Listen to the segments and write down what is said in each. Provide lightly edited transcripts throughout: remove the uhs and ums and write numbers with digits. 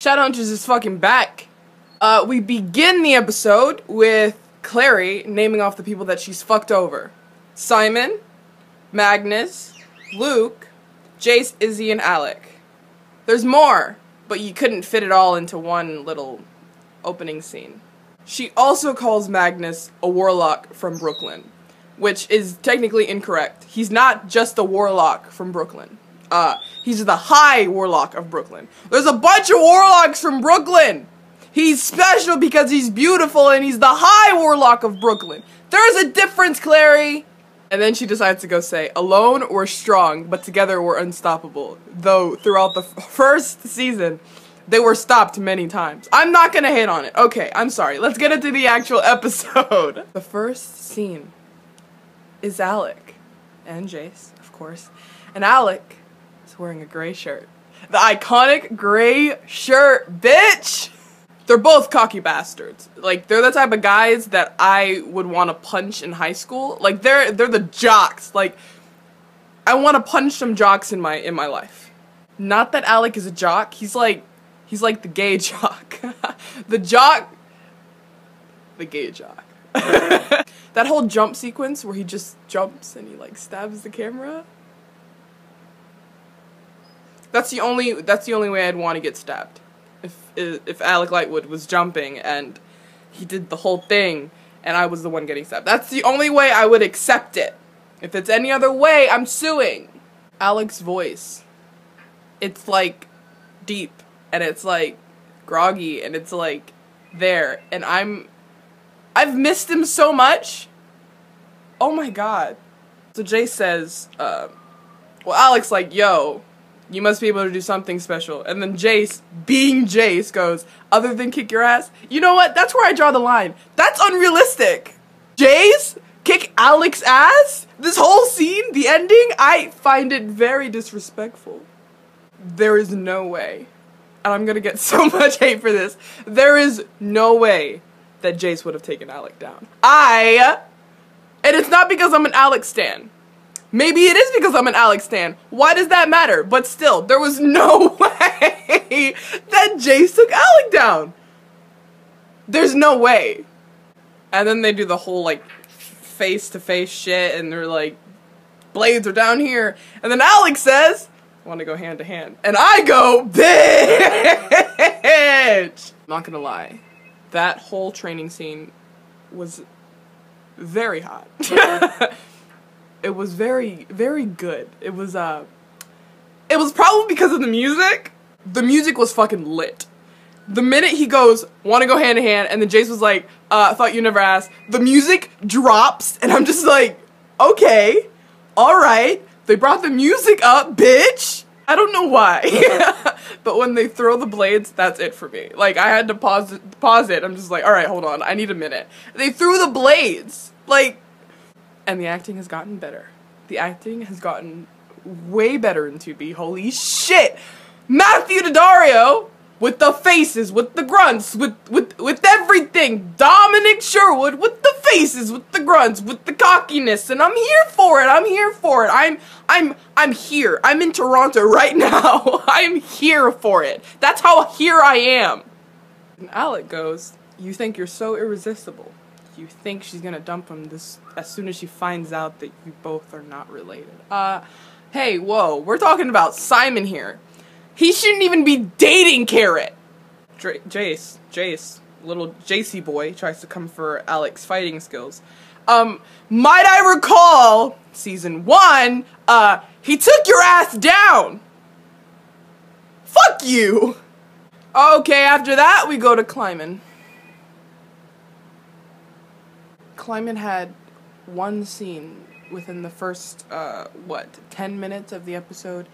Shadowhunters is fucking back. We begin the episode with Clary naming off the people that she's fucked over. Simon, Magnus, Luke, Jace, Izzy, and Alec. There's more, but you couldn't fit it all into one little opening scene. She also calls Magnus a warlock from Brooklyn, which is technically incorrect. He's not just a warlock from Brooklyn. He's the high warlock of Brooklyn. There's a bunch of warlocks from Brooklyn! He's special because he's beautiful and he's the high warlock of Brooklyn. There's a difference, Clary! And then she decides to go say, alone we're strong, but together we're unstoppable. Though, throughout the first season, they were stopped many times. I'm not gonna hate on it. Okay, I'm sorry. Let's get into the actual episode. The first scene is Alec and Jace, of course. And Alec is wearing a gray shirt. The iconic gray shirt, bitch! They're both cocky bastards. Like, they're the type of guys that I would want to punch in high school. Like, they're the jocks. Like, I want to punch some jocks in my life. Not that Alec is a jock. He's like the gay jock. The gay jock. That whole jump sequence where he just jumps and he like stabs the camera. That's the only way I'd want to get stabbed. If Alec Lightwood was jumping and he did the whole thing and I was the one getting stabbed. That's the only way I would accept it. If it's any other way, I'm suing. Alec's voice. It's like deep and it's like groggy and it's like there and I've missed him so much. Oh my god. So Jace says, well, Alec's like, yo, you must be able to do something special. And then Jace, being Jace, goes, other than kick your ass? You know what? That's where I draw the line. That's unrealistic. Jace? Kick Alec's ass? This whole scene, the ending, I find it very disrespectful. There is no way. And I'm gonna get so much hate for this. There is no way that Jace would have taken Alec down. And it's not because I'm an Alec stan. Maybe it is because I'm an Alec stan. Why does that matter? But still, there was no way that Jace took Alec down. There's no way. And then they do the whole, like, face-to-face shit, and they're like, blades are down here. And then Alec says, I want to go hand-to-hand. And I go, bitch! I'm not gonna lie. That whole training scene was very hot. It was very, very good. It was probably because of the music. The music was fucking lit. The minute he goes, wanna go hand in hand, and then Jace was like, I thought you never asked. The music drops, and I'm just like, okay, alright. They brought the music up, bitch! I don't know why. But when they throw the blades, that's it for me. Like, I had to pause it. I'm just like, alright, hold on, I need a minute. They threw the blades! Like, and the acting has gotten better. The acting has gotten way better in 2B. Holy shit! Matthew Daddario with the faces, with the grunts, with everything. Dominic Sherwood with the faces, with the grunts, with the cockiness, and I'm here for it. I'm here for it. I'm here. I'm in Toronto right now. I'm here for it. That's how here I am. And Alec goes, "You think you're so irresistible. You think she's gonna dump him as soon as she finds out that you both are not related." Hey, whoa, we're talking about Simon here. He shouldn't even be dating Carrot. Jace, little JC boy, tries to come for Alec's fighting skills. Might I recall, season 1, he took your ass down. Fuck you. Okay, after that, we go to Kleiman. Kleiman had one scene within the first, 10 minutes of the episode,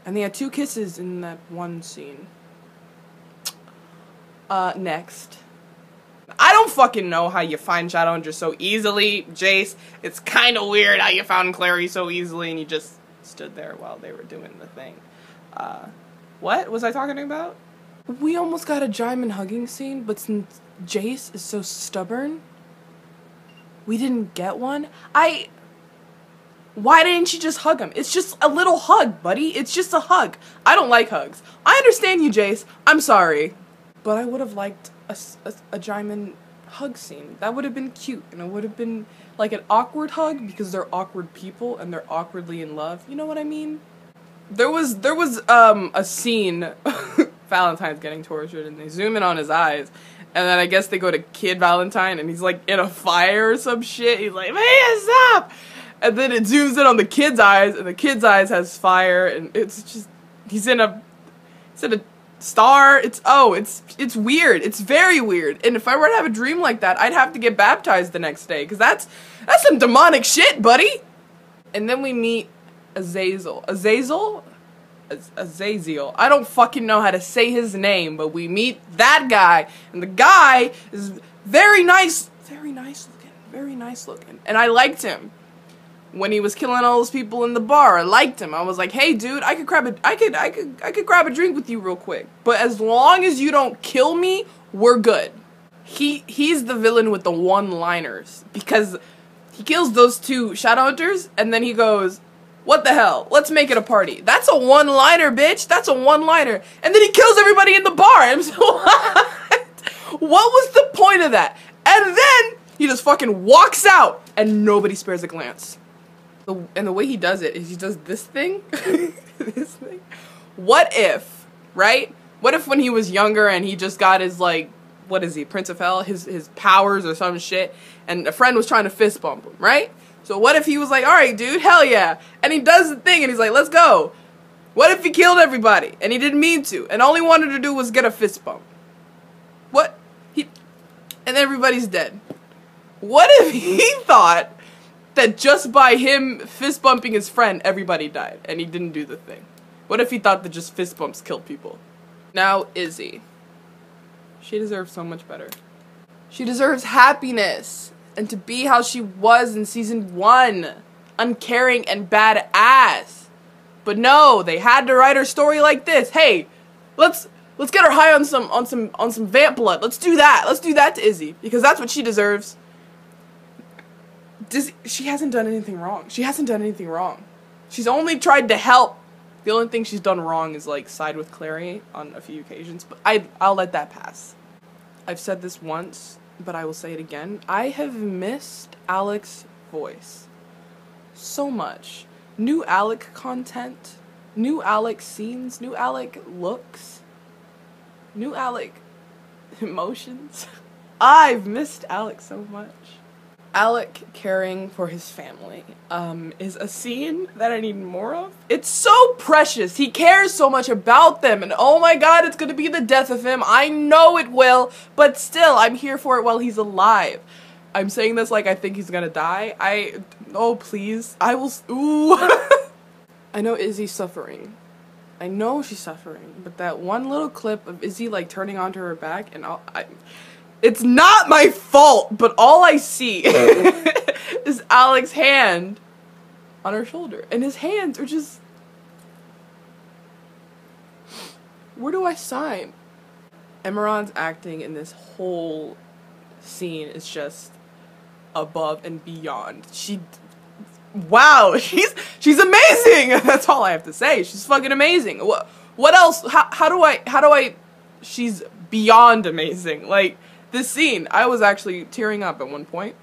and they had 2 kisses in that one scene. Next. I don't fucking know how you find Shadowhunters so easily, Jace. It's kind of weird how you found Clary so easily and you just stood there while they were doing the thing. What was I talking about? We almost got a Jaimin hugging scene, but since Jace is so stubborn, we didn't get one. Why didn't you just hug him? It's just a little hug, buddy. It's just a hug. I don't like hugs. I understand you, Jace. I'm sorry. But I would have liked a Jaimin hug scene. That would have been cute, and it would have been like an awkward hug because they're awkward people and they're awkwardly in love. You know what I mean? There was a scene Valentine's getting tortured and they zoom in on his eyes and then I guess they go to Kid Valentine and he's like in a fire or some shit. He's like, man, stop! And then it zooms in on the kid's eyes and the kid's eyes has fire and it's just he's in a star. It's weird. It's very weird. And if I were to have a dream like that, I'd have to get baptized the next day because that's some demonic shit, buddy. And then we meet Azazel. Azazel? I don't fucking know how to say his name, but we meet that guy, and the guy is very nice looking, and I liked him. When he was killing all those people in the bar, I liked him. I was like, hey dude, I could grab a drink with you real quick. But as long as you don't kill me, we're good. He's the villain with the one-liners, because he kills those two Shadowhunters, and then he goes, what the hell? Let's make it a party. That's a one-liner, bitch. That's a one-liner. And then he kills everybody in the bar. I'm so what was the point of that? And then he just fucking walks out, and nobody spares a glance. And the way he does it is he does this thing. This thing. What if, right? What if when he was younger and he just got his, like, what is he, Prince of Hell? His powers or some shit, and a friend was trying to fist bump him, right? So what if he was like, alright dude, hell yeah. And he does the thing and he's like, let's go. What if he killed everybody and he didn't mean to and all he wanted to do was get a fist bump? What? And everybody's dead. What if he thought that just by him fist bumping his friend, everybody died and he didn't do the thing? What if he thought that just fist bumps killed people? Now Izzy. She deserves so much better. She deserves happiness. And to be how she was in season 1. Uncaring and badass. But no, they had to write her story like this. Hey, let's get her high on some vamp blood. Let's do that. Let's do that to Izzy. Because that's what she deserves. She hasn't done anything wrong. She hasn't done anything wrong. She's only tried to help. The only thing she's done wrong is like side with Clary on a few occasions. But I'll let that pass. I've said this once, but I will say it again. I have missed Alec's voice so much. New Alec content, new Alec scenes, new Alec looks, new Alec emotions. I've missed Alec so much. Alec caring for his family is a scene that I need more of. It's so precious. He cares so much about them, and oh my god, it's gonna be the death of him. I know it will, but still, I'm here for it while he's alive. I'm saying this like I think he's gonna die. Oh please, I will, ooh. I know Izzy's suffering. I know she's suffering, but that one little clip of Izzy like turning onto her back and it's not my fault, but all I see is Alec's hand on her shoulder. And his hands are just... Where do I sign? Emerald's acting in this whole scene is just above and beyond. Wow, she's amazing! That's all I have to say. She's fucking amazing. What else? How do I... She's beyond amazing. Like... This scene, I was actually tearing up at one point.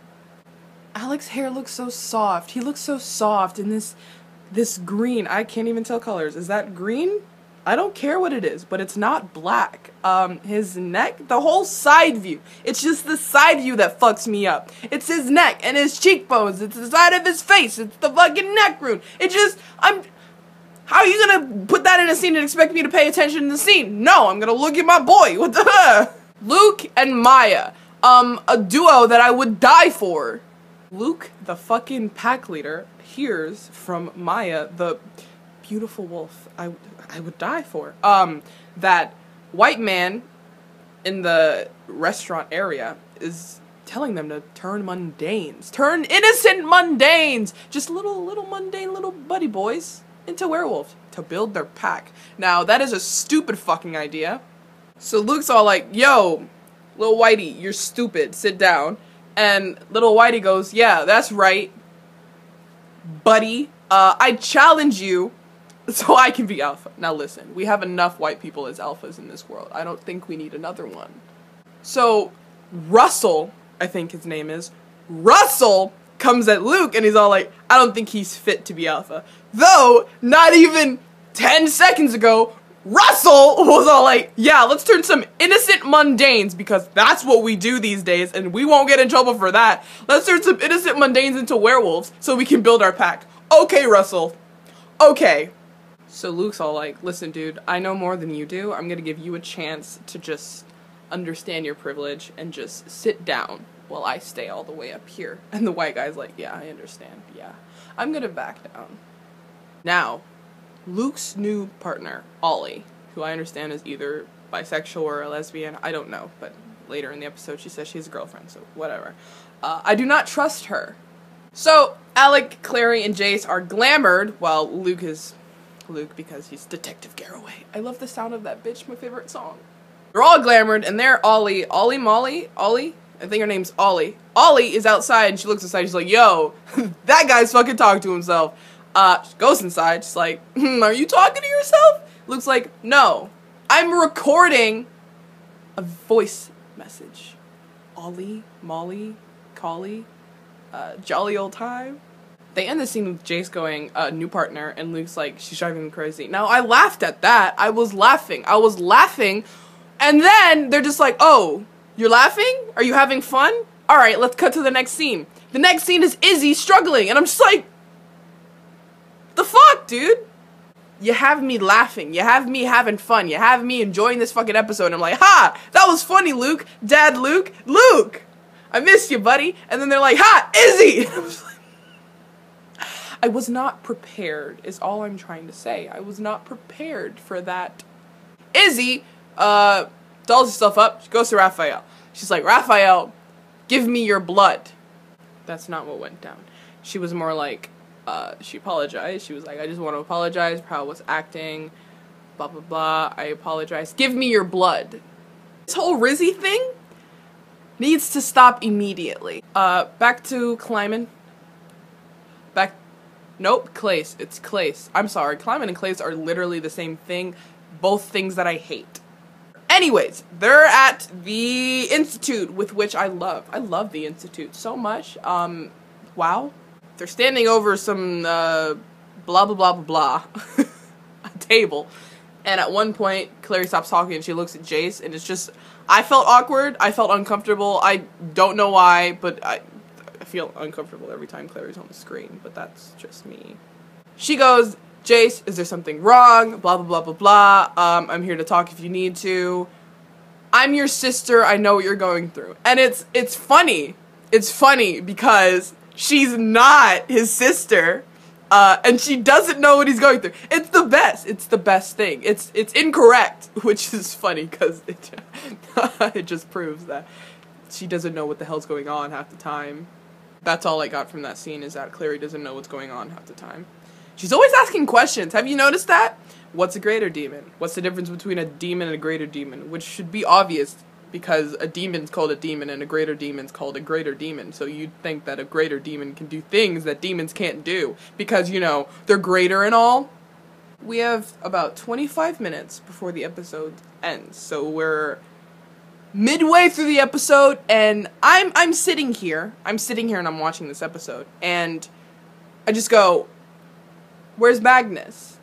Alec's hair looks so soft. He looks so soft in this green. I can't even tell colors. Is that green? I don't care what it is, but it's not black. His neck, the whole side view. It's just the side view that fucks me up. It's his neck and his cheekbones. It's the side of his face. It's the fucking neck rune. It just, how are you gonna put that in a scene and expect me to pay attention to the scene? No, I'm gonna look at my boy. What the Luke and Maya, a duo that I would die for. Luke, the fucking pack leader, hears from Maya, the beautiful wolf I would die for. That white man in the restaurant area is telling them to turn mundanes. Turn innocent mundanes! Just little mundane little buddy boys into werewolves to build their pack. Now, that is a stupid fucking idea. So Luke's all like, yo, little Whitey, you're stupid, sit down. And little Whitey goes, yeah, that's right. buddy. I challenge you so I can be alpha. Now listen, we have enough white people as alphas in this world. I don't think we need another one. So Russell, I think his name is, Russell comes at Luke and he's all like, I don't think he's fit to be alpha. Though, not even 10 seconds ago, Russell was all like, yeah, let's turn some innocent mundanes, because that's what we do these days and we won't get in trouble for that. Let's turn some innocent mundanes into werewolves so we can build our pack. Okay, Russell. Okay. So Luke's all like, listen, dude, I know more than you do. I'm gonna give you a chance to just understand your privilege and just sit down while I stay all the way up here. And the white guy's like, yeah, I understand. Yeah, I'm gonna back down. Now, Luke's new partner, Ollie, who I understand is either bisexual or a lesbian, I don't know, but later in the episode she says she has a girlfriend, so whatever. I do not trust her. So, Alec, Clary, and Jace are glamored, while Luke is Luke because he's Detective Garraway. I love the sound of that bitch, my favorite song. They're all glamored, and they're Ollie, I think her name's Ollie. Ollie is outside, and she looks inside, she's like, yo, that guy's fucking talking to himself. She goes inside, she's like, are you talking to yourself? Luke's like, no, I'm recording a voice message. Ollie, Molly, Collie, jolly old time. They end the scene with Jace going, new partner, and Luke's like, she's driving me crazy. Now, I laughed at that. I was laughing, and then they're just like, oh, you're laughing? Are you having fun? Alright, let's cut to the next scene. The next scene is Izzy struggling, and I'm just like, the fuck, dude? You have me laughing, you have me having fun, you have me enjoying this fucking episode, and I'm like, ha! That was funny, Luke! Dad Luke! Luke! I miss you, buddy! And then they're like, ha! Izzy! And I was like, I was not prepared, is all I'm trying to say. I was not prepared for that. Izzy, dolls herself up, she goes to Raphael. She's like, Raphael, give me your blood. That's not what went down. She was more like, she apologized. She was like, I just want to apologize for how I was acting, blah, blah, blah. I apologize. Give me your blood. This whole Rizzy thing needs to stop immediately. Back to Kleiman. Nope, Clace. It's Clace. I'm sorry. Kleiman and Clace are literally the same thing. Both things that I hate. Anyways, they're at the Institute, with which I love. I love the Institute so much. Wow. They're standing over some, blah, blah, blah, blah, blah, a table. And at one point, Clary stops talking and she looks at Jace, and it's just, I felt awkward, I felt uncomfortable, I don't know why, but I feel uncomfortable every time Clary's on the screen, but that's just me. She goes, Jace, is there something wrong? Blah, blah, blah, blah, blah. I'm here to talk if you need to. I'm your sister, I know what you're going through. And it's funny. It's funny because she's not his sister, and she doesn't know what he's going through. It's the best. It's the best thing. It's incorrect, which is funny because it just proves that she doesn't know what the hell's going on half the time. That's all I got from that scene, is that Clary doesn't know what's going on half the time. She's always asking questions. Have you noticed that? What's a greater demon? What's the difference between a demon and a greater demon? Which should be obvious, because a demon's called a demon and a greater demon's called a greater demon. So you'd think that a greater demon can do things that demons can't do, because, you know, they're greater and all. We have about 25 minutes before the episode ends. So we're midway through the episode, and I'm sitting here and I'm watching this episode, and I just go, where's Magnus?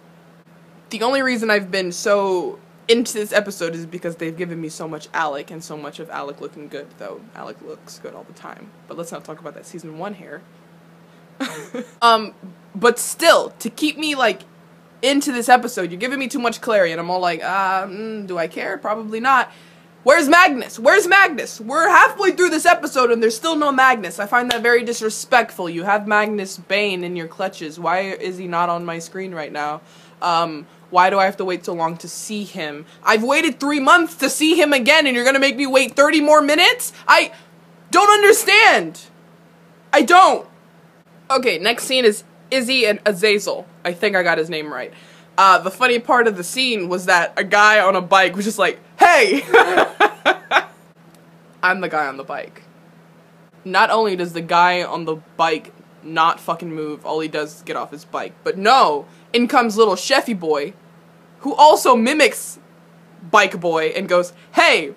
The only reason I've been so into this episode is because they've given me so much Alec, and so much of Alec looking good, though Alec looks good all the time. But let's not talk about that season 1 here. But still, to keep me, like, into this episode, you're giving me too much Clary, and I'm all like, do I care? Probably not. Where's Magnus? Where's Magnus? We're halfway through this episode and there's still no Magnus. I find that very disrespectful. You have Magnus Bane in your clutches. Why is he not on my screen right now? Why do I have to wait so long to see him? I've waited 3 months to see him again, and you're gonna make me wait 30 more minutes? I don't understand. I don't. Okay, next scene is Izzy and Azazel. I think I got his name right. The funny part of the scene was that a guy on a bike was just like, hey! I'm the guy on the bike. Not only does the guy on the bike not fucking move. All he does is get off his bike. But no, in comes little Chefy boy, who also mimics Bike Boy and goes, hey,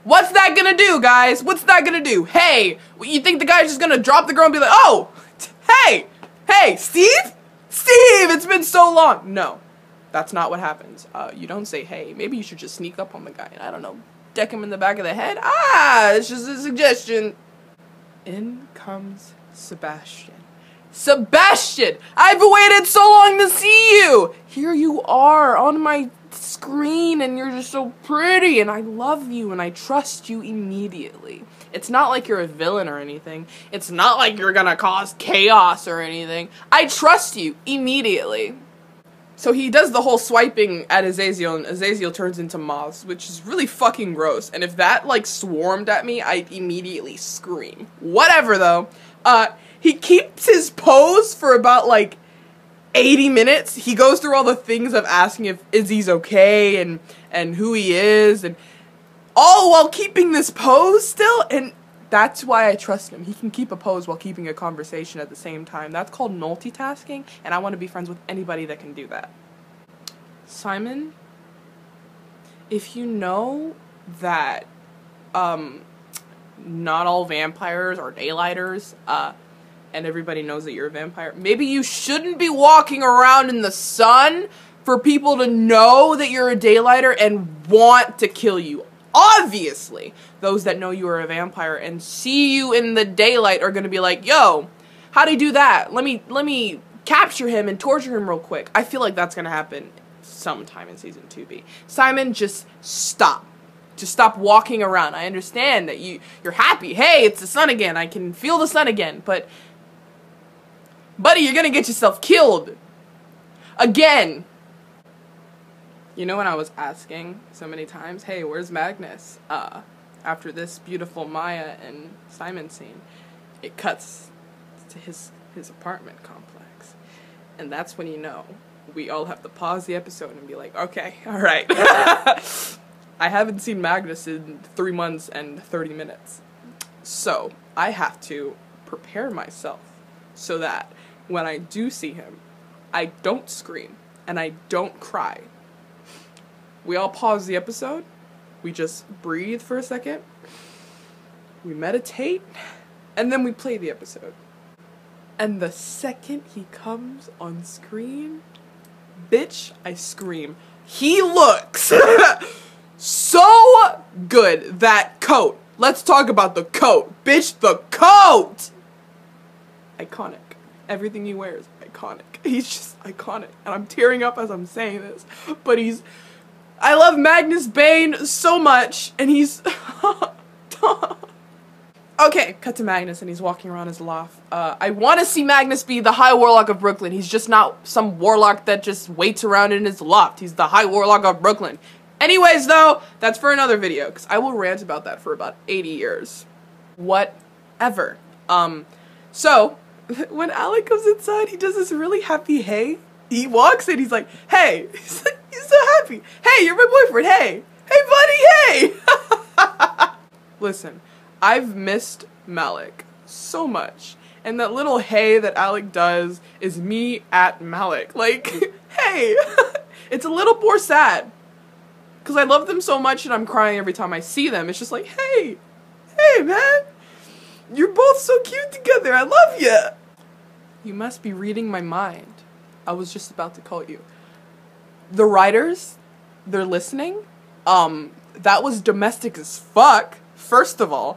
what's that gonna do, guys? What's that gonna do? Hey, you think the guy's just gonna drop the girl and be like, oh, hey, Steve? Steve, it's been so long. No, that's not what happens. You don't say, hey, maybe you should just sneak up on the guy and, I don't know, deck him in the back of the head. It's just a suggestion. In comes Sebastian. Sebastian, I've waited so long to see you. Here you are on my screen and you're just so pretty and I love you and I trust you immediately. It's not like you're a villain or anything. It's not like you're gonna cause chaos or anything. I trust you immediately. So he does the whole swiping at Azazel and Azazel turns into moths, which is really fucking gross. And if that like swarmed at me, I'd immediately scream. Whatever though. He keeps his pose for about like 80 minutes. He goes through all the things of asking if Izzy's okay and who he is and all while keeping this pose still, and that's why I trust him. He can keep a pose while keeping a conversation at the same time. That's called multitasking, and I want to be friends with anybody that can do that. Simon, if you know that not all vampires are daylighters, and everybody knows that you're a vampire, maybe you shouldn't be walking around in the sun for people to know that you're a daylighter and want to kill you. Obviously, those that know you are a vampire and see you in the daylight are gonna be like, yo, how'd he do that? Let me capture him and torture him real quick. I feel like that's gonna happen sometime in season 2B. Simon, just stop. Just stop walking around. I understand that you're happy. Hey, it's the sun again. I can feel the sun again. But, buddy, you're gonna get yourself killed. Again. You know when I was asking so many times, hey, where's Magnus? After this beautiful Maya and Simon scene, it cuts to his apartment complex. And that's when you know we all have to pause the episode and be like, okay, alright. I haven't seen Magnus in 3 months and 30 minutes. So, I have to prepare myself so that when I do see him, I don't scream and I don't cry. We all pause the episode, we just breathe for a second, we meditate, and then we play the episode. And the second he comes on screen, bitch, I scream. He looks so good. That coat. Let's talk about the coat. Bitch, the coat! Iconic. Everything he wears, iconic. He's just iconic. And I'm tearing up as I'm saying this, but I love Magnus Bane so much, and he's... Okay, cut to Magnus, and he's walking around his loft. I want to see Magnus be the High Warlock of Brooklyn. He's just not some warlock that just waits around in his loft. He's the High Warlock of Brooklyn. Anyways, though, that's for another video, because I will rant about that for about 80 years. Whatever. So, when Alec comes inside, he does this really happy hey. He walks in, he's like, hey. He's so happy. Hey, you're my boyfriend. Hey. Hey, buddy. Hey. Listen, I've missed Malik so much. And that little hey that Alec does is me at Malik. Like, hey. It's a little more sad. Because I love them so much and I'm crying every time I see them. It's just like, hey. Hey, man. You're both so cute together. I love you. You must be reading my mind. I was just about to call you. The writers, they're listening. That was domestic as fuck, first of all.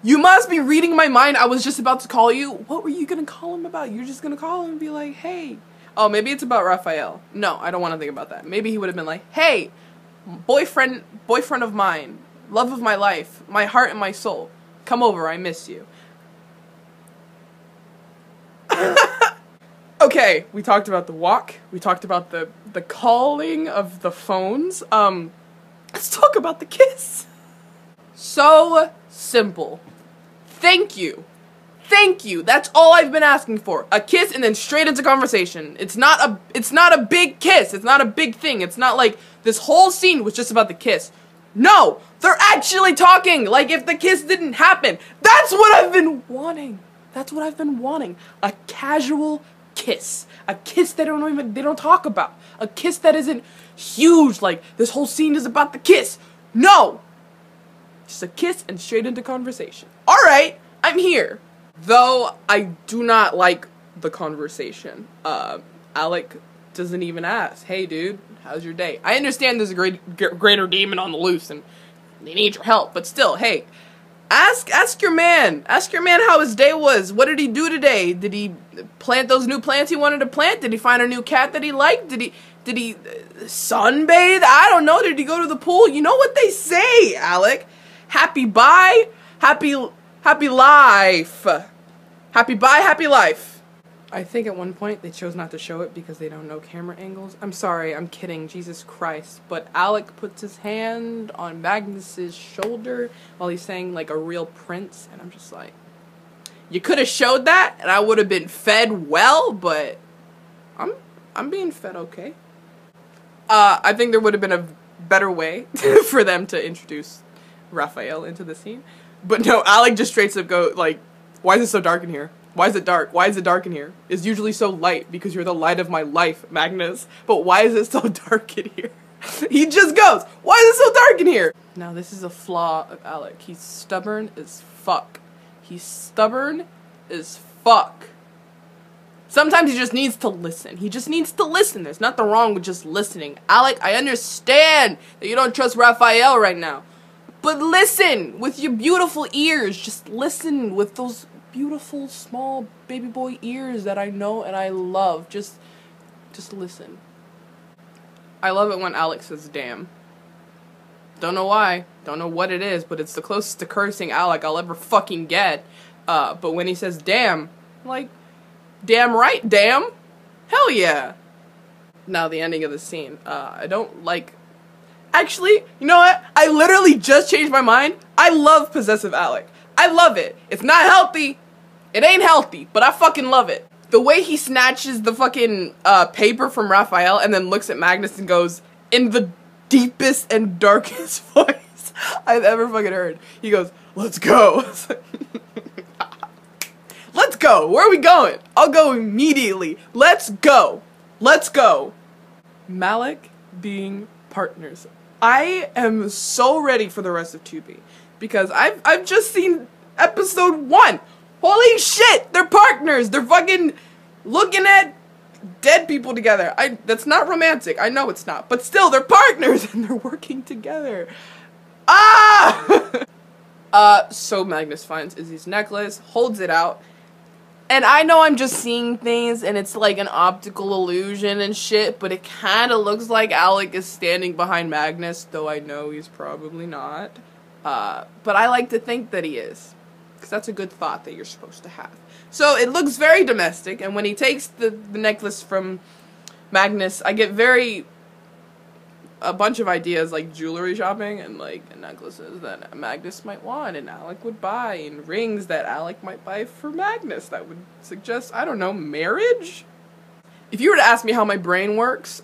You must be reading my mind. I was just about to call you. What were you gonna call him about? You're just gonna call him and be like, hey. Oh, maybe it's about Raphael. No, I don't want to think about that. Maybe he would have been like, hey, boyfriend of mine, love of my life, my heart and my soul. Come over, I miss you. Okay, we talked about the walk. We talked about the calling of the phones. Let's talk about the kiss. So simple. Thank you. Thank you. That's all I've been asking for. A kiss and then straight into conversation. It's not a big kiss. It's not a big thing. It's not like this whole scene was just about the kiss. No, they're actually talking like if the kiss didn't happen. That's what I've been wanting. That's what I've been wanting. A casual kiss. A kiss they don't talk about. A kiss that isn't huge, like this whole scene is about the kiss. No! Just a kiss and straight into conversation. Alright, I'm here. Though I do not like the conversation. Alec doesn't even ask, hey dude, how's your day? I understand there's a greater demon on the loose and they need your help, but still, hey, ask your man how his day was. What did he do today? Did he plant those new plants he wanted to plant? Did he find a new cat that he liked? Did he sunbathe? I don't know. Did he go to the pool? You know what they say, Alec. Happy bye, happy life. Happy bye, happy life. I think at one point they chose not to show it because they don't know camera angles. I'm sorry, I'm kidding, Jesus Christ. But Alec puts his hand on Magnus's shoulder while he's saying like a real prince, and I'm just like, you could have showed that and I would have been fed well, but I'm being fed okay. I think there would have been a better way for them to introduce Raphael into the scene. But no, Alec just straight up go like, why is it so dark in here? Why is it dark? Why is it dark in here? It's usually so light because you're the light of my life, Magnus. But why is it so dark in here? He just goes, why is it so dark in here? Now this is a flaw of Alec. He's stubborn as fuck. He's stubborn as fuck. Sometimes he just needs to listen. He just needs to listen. There's nothing wrong with just listening. Alec, I understand that you don't trust Raphael right now. But listen with your beautiful ears. Just listen with those beautiful small baby boy ears that I know and I love. Just listen. I love it when Alec says damn. Don't know why. Don't know what it is, but it's the closest to cursing Alec I'll ever fucking get. But when he says damn, I'm like, damn right, damn. Hell yeah. Now the ending of the scene. I don't like... Actually, you know what? I literally just changed my mind. I love possessive Alec. I love it. It's not healthy. It ain't healthy, but I fucking love it. The way he snatches the fucking paper from Raphael and then looks at Magnus and goes, in the deepest and darkest voice I've ever fucking heard. He goes, let's go. Let's go. Where are we going? I'll go immediately. Let's go. Let's go. Malik being partners. I am so ready for the rest of 2B because I've just seen episode 1. Holy shit, they're partners. They're fucking looking at dead people together. That's not romantic. I know it's not, but still, they're partners and they're working together. Ah! So Magnus finds Izzy's necklace, holds it out, and I know I'm just seeing things and it's like an optical illusion and shit, but it kind of looks like Alec is standing behind Magnus, though I know he's probably not. But I like to think that he is, because that's a good thought that you're supposed to have. So it looks very domestic, and when he takes the necklace from Magnus, I get a bunch of ideas like jewelry shopping and like necklaces that Magnus might want and Alec would buy, and rings that Alec might buy for Magnus that would suggest, I don't know, marriage? If you were to ask me how my brain works,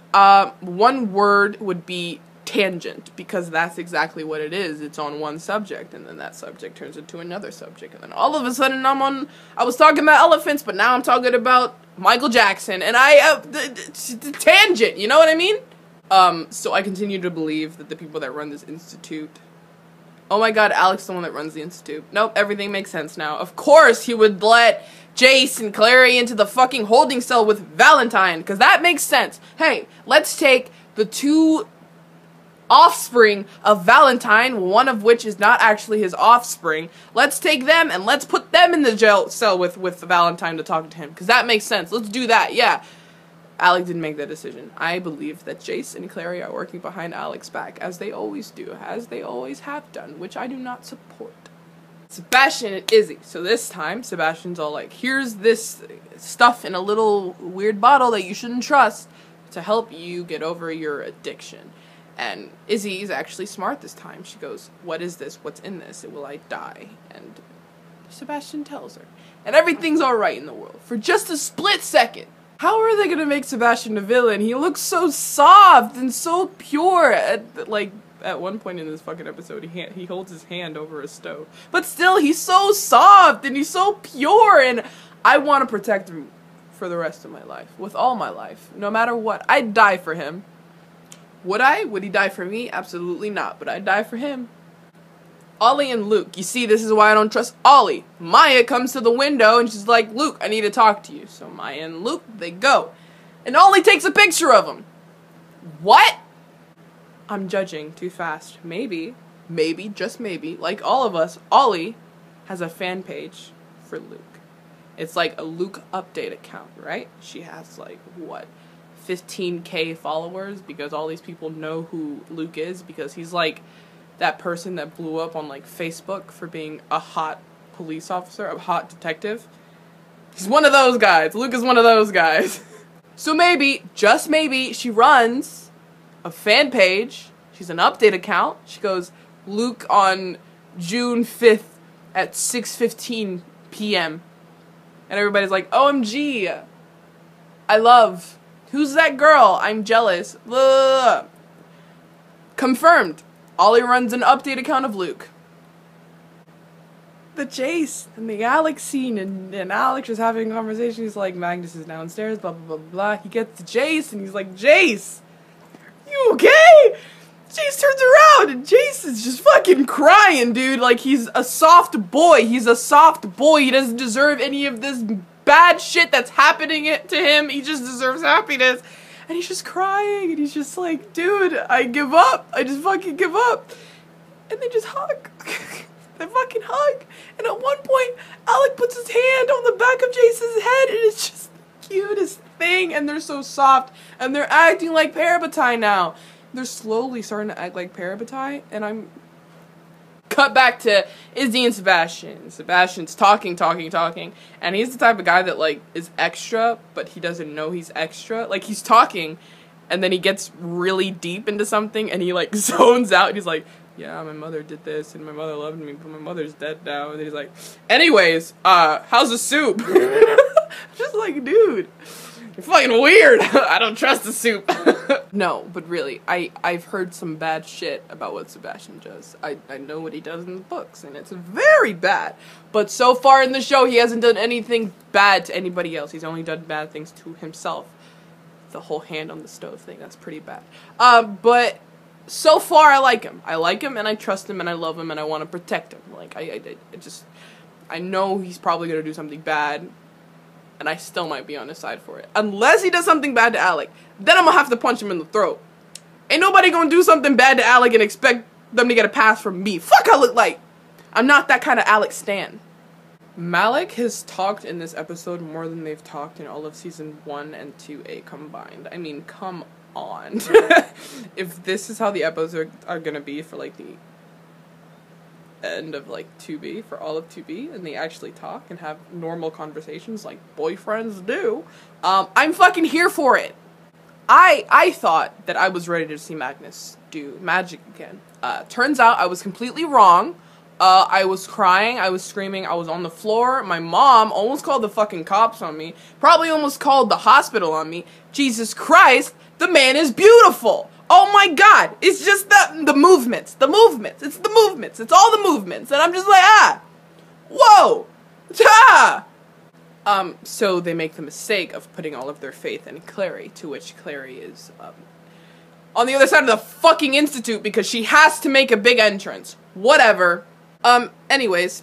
one word would be tangent, because that's exactly what it is. It's on one subject, and then that subject turns into another subject, and then all of a sudden I was talking about elephants, but now I'm talking about Michael Jackson, and tangent, you know what I mean? So I continue to believe that the people that run this institute... Oh my god, Alec's the one that runs the institute. Nope, everything makes sense now. Of course he would let Jace and Clary into the fucking holding cell with Valentine, because that makes sense. Hey, let's take the two offspring of Valentine, one of which is not actually his offspring. Let's take them and let's put them in the jail cell with Valentine to talk to him, because that makes sense. Let's do that, yeah. Alec didn't make that decision. I believe that Jace and Clary are working behind Alec's back, as they always do, as they always have done, which I do not support. Sebastian and Izzy. So this time, Sebastian's all like, here's this stuff in a little weird bottle that you shouldn't trust to help you get over your addiction. And Izzy's actually smart this time. She goes, what is this? What's in this? Will I die? And Sebastian tells her. And everything's alright in the world. For just a split second. How are they gonna make Sebastian a villain? He looks so soft and so pure. Like, at one point in this fucking episode, he holds his hand over a stove. But still, he's so soft and he's so pure, and I want to protect him for the rest of my life. With all my life. No matter what. I'd die for him. Would I? Would he die for me? Absolutely not. But I'd die for him. Ollie and Luke. You see, this is why I don't trust Ollie. Maya comes to the window and she's like, Luke, I need to talk to you. So Maya and Luke, they go. And Ollie takes a picture of him. What? I'm judging too fast. Maybe, just maybe, like all of us, Ollie has a fan page for Luke. It's like a Luke update account, right? She has like, what, 15K followers because all these people know who Luke is because he's like that person that blew up on like Facebook for being a hot police officer, a hot detective. He's one of those guys. Luke is one of those guys. So maybe, just maybe, she runs a fan page. She's an update account. She goes, Luke on June 5th at 6:15 p.m. And everybody's like, OMG. I love. Who's that girl? I'm jealous. Ugh. Confirmed. Ollie runs an update account of Luke. The Jace and the Alec scene, and Alec just having a conversation. He's like, Magnus is downstairs, blah, blah, blah, blah. He gets to Jace, and he's like, Jace, you okay? Jace turns around, and Jace is just fucking crying, dude. Like, he's a soft boy. He's a soft boy. He doesn't deserve any of this bad shit that's happening to him. He just deserves happiness. And he's just crying, and he's just like, dude, I give up. I just fucking give up. And they just hug. They fucking hug. And at one point, Alec puts his hand on the back of Jace's head, and it's just the cutest thing. And they're so soft, and they're acting like parabatai now. They're slowly starting to act like parabatai, and I'm... Cut back to Izzy and Sebastian. Sebastian's talking, and he's the type of guy that, like, is extra, but he doesn't know he's extra. Like, he's talking, and then he gets really deep into something, and he, like, zones out, and he's like, yeah, my mother did this, and my mother loved me, but my mother's dead now. And he's like, anyways, how's the soup? Just like, dude, you're fucking weird. I don't trust the soup. No, but really, I've heard some bad shit about what Sebastian does. I know what he does in the books, and it's very bad. But so far in the show, he hasn't done anything bad to anybody else. He's only done bad things to himself. The whole hand on the stove thing, that's pretty bad. But so far, I like him. I like him, and I trust him, and I love him, and I want to protect him. Like, I know he's probably going to do something bad, and I still might be on his side for it. Unless he does something bad to Alec. Then I'm going to have to punch him in the throat. Ain't nobody going to do something bad to Alec and expect them to get a pass from me. Fuck I look like. I'm not that kind of Alec stan. Malik has talked in this episode more than they've talked in all of season 1 and 2A combined. I mean, come on. If this is how the episodes are going to be for, like, the end of, like, 2B, for all of 2B, and they actually talk and have normal conversations like boyfriends do, I'm fucking here for it. I thought that I was ready to see Magnus do magic again. Turns out I was completely wrong. I was crying, I was screaming, I was on the floor. My mom almost called the fucking cops on me. Probably almost called the hospital on me. Jesus Christ, the man is beautiful. Oh my god, it's just the movements, it's the movements, it's all the movements, and I'm just like, whoa, so they make the mistake of putting all of their faith in Clary, to which Clary is, on the other side of the fucking institute because she has to make a big entrance. Whatever. Anyways,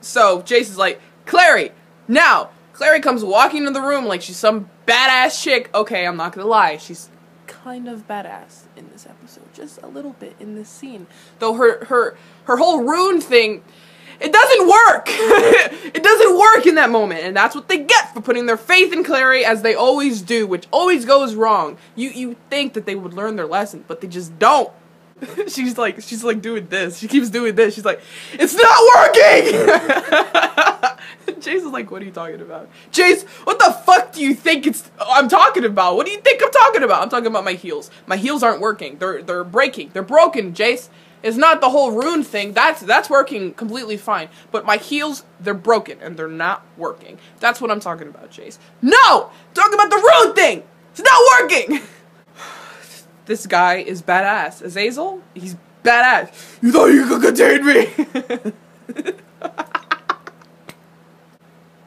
so Jace is like, Clary, now, Clary comes walking into the room like she's some badass chick. Okay, I'm not gonna lie, she's kind of badass in this episode, just a little bit in this scene. Though her whole rune thing, it doesn't work. It doesn't work in that moment, and that's what they get for putting their faith in Clary, as they always do, which always goes wrong. You think that they would learn their lesson, but they just don't. She's like doing this. She keeps doing this. She's like, it's not working. Jace is like, what are you talking about? Jace, what the fuck do you think I'm talking about? What do you think I'm talking about? I'm talking about my heels. My heels aren't working. They're breaking. They're broken, Jace. It's not the whole rune thing. That's working completely fine. But my heels, they're broken and they're not working. That's what I'm talking about, Jace. No! I'm talking about the rune thing! It's not working! This guy is badass. Azazel, he's badass. You thought you could contain me?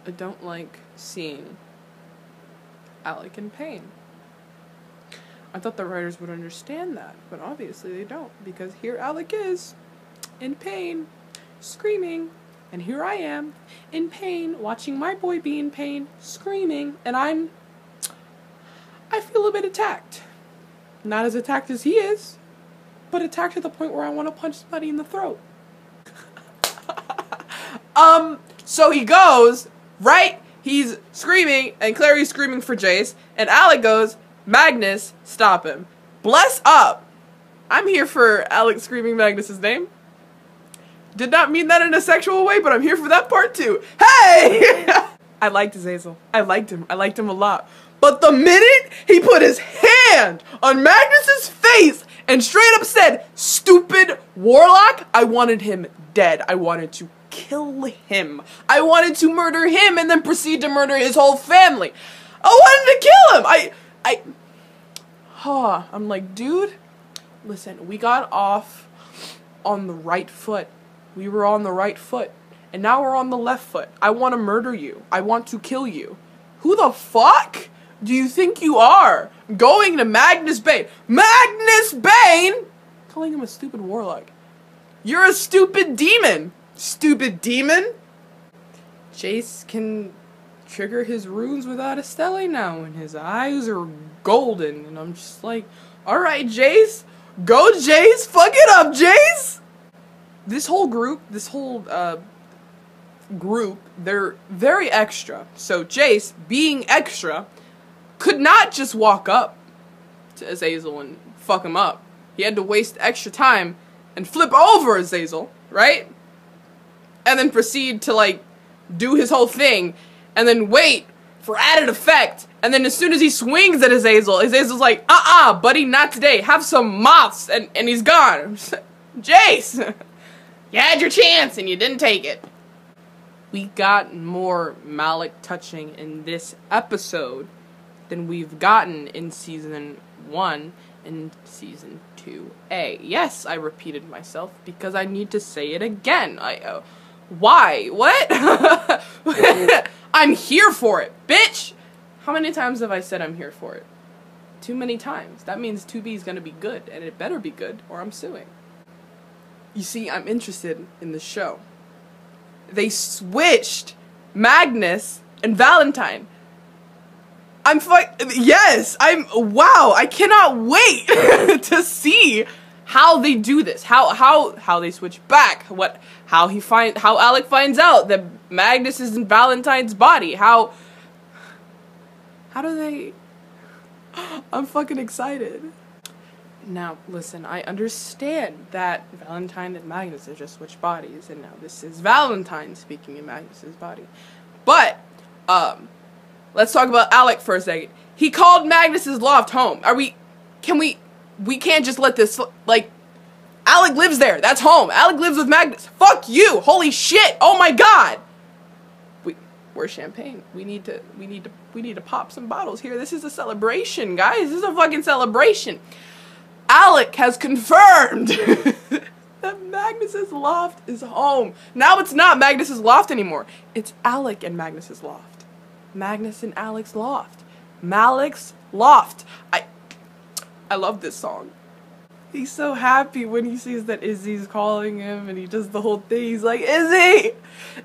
I don't like seeing Alec in pain. I thought the writers would understand that, but obviously they don't, because here Alec is, in pain, screaming, and here I am, in pain, watching my boy be in pain, screaming, and I feel a bit attacked. Not as attacked as he is, but attacked to the point where I want to punch somebody in the throat. So he goes, right? He's screaming, and Clary's screaming for Jace, and Alec goes, Magnus, stop him. Bless up. I'm here for Alec screaming Magnus's name. Did not mean that in a sexual way, but I'm here for that part too. Hey! I liked Azazel. I liked him. I liked him a lot. But the minute he put his hand on Magnus's face and straight up said, stupid warlock, I wanted him dead. I wanted to kill him. I wanted to murder him and then proceed to murder his whole family. I wanted to kill him. I'm like, dude, listen, we got off on the right foot. We were on the right foot. And now we're on the left foot. I want to murder you. I want to kill you. Who the fuck do you think you are? Going to Magnus Bane. Magnus Bane! Calling him a stupid warlock. You're a stupid demon. Stupid demon. Jace can trigger his runes without a stele now, and his eyes are golden. And I'm just like, alright, Jace. Go, Jace. Fuck it up, Jace. This whole group, they're very extra. So Jace, being extra, could not just walk up to Azazel and fuck him up. He had to waste extra time and flip over Azazel, right? And then proceed to, like, do his whole thing, and then wait for added effect. And then as soon as he swings at Azazel, Azazel's like, buddy, not today. Have some moths, and he's gone. Jace! You had your chance, and you didn't take it. We got more Malik touching in this episode than we've gotten in Season 1 and Season 2A. Yes, I repeated myself because I need to say it again. Why? What? I'm here for it, bitch! How many times have I said I'm here for it? Too many times. That means 2B is gonna be good, and it better be good, or I'm suing. You see, I'm interested in the show. They switched Magnus and Valentine. Wow, I cannot wait to see how they do this. How they switch back. How Alec finds out that Magnus is in Valentine's body. How do they... I'm fucking excited. Now, listen, I understand that Valentine and Magnus have just switched bodies, and now this is Valentine speaking in Magnus's body. But, let's talk about Alec for a second. He called Magnus's loft home. We can't just let this, like, Alec lives there. That's home. Alec lives with Magnus. Fuck you. Holy shit. Oh my god. We're champagne. We need to pop some bottles here. This is a celebration, guys. This is a fucking celebration. Alec has confirmed that Magnus's loft is home. Now it's not Magnus's loft anymore. It's Alec and Magnus's loft. Magnus and Alec's loft. Malik's loft. I love this song. He's so happy when he sees that Izzy's calling him, and he does the whole thing. He's like, Izzy!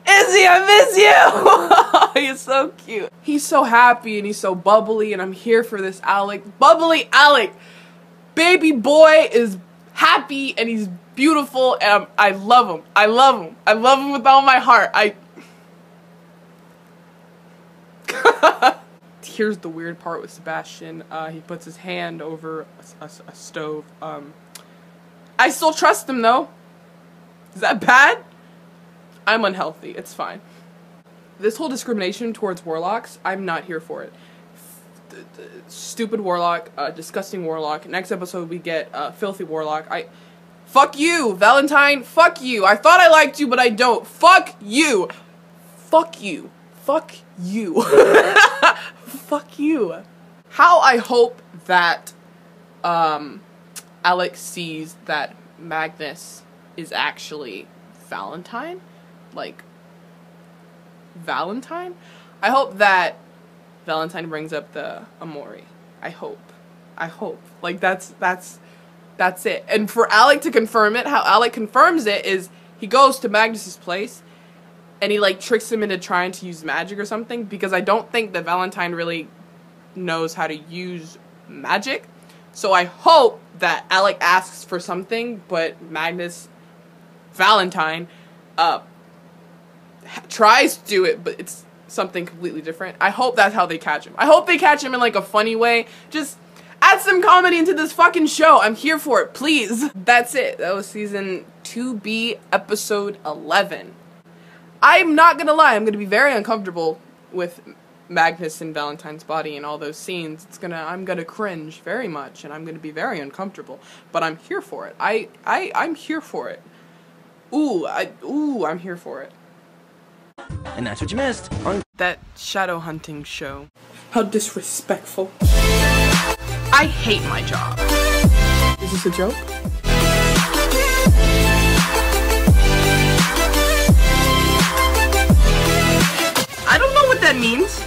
Izzy, I miss you! He's so cute. He's so happy and he's so bubbly, and I'm here for this Alec. Bubbly Alec! Baby boy is happy and he's beautiful, and I love him. I love him. I love him with all my heart. Here's the weird part with Sebastian. He puts his hand over a stove. I still trust him though. Is that bad? I'm unhealthy. It's fine. This whole discrimination towards warlocks, I'm not here for it. Stupid warlock, disgusting warlock. Next episode we get filthy warlock. Fuck you, Valentine. Fuck you. I thought I liked you, but I don't. Fuck you. Fuck you. Fuck you. Fuck you. How I hope that Alec sees that Magnus is actually Valentine. Like, Valentine? I hope that Valentine brings up the Amori. I hope. Like, that's it. And for Alec to confirm it, how Alec confirms it is he goes to Magnus's place and he, like, tricks him into trying to use magic or something, because I don't think that Valentine really knows how to use magic. So I hope that Alec asks for something, but Valentine, tries to do it, but it's something completely different. I hope that's how they catch him. I hope they catch him in, like, a funny way. Just add some comedy into this fucking show. I'm here for it, please. That's it. That was season 2B, episode 11. I'm not gonna lie, I'm gonna be very uncomfortable with Magnus and Valentine's body and all those scenes. I'm gonna cringe very much, and I'm gonna be very uncomfortable. But I'm here for it. I'm here for it. I'm here for it. And that's what you missed on that shadow hunting show. How disrespectful. I hate my job. Is this a joke? I don't know what that means.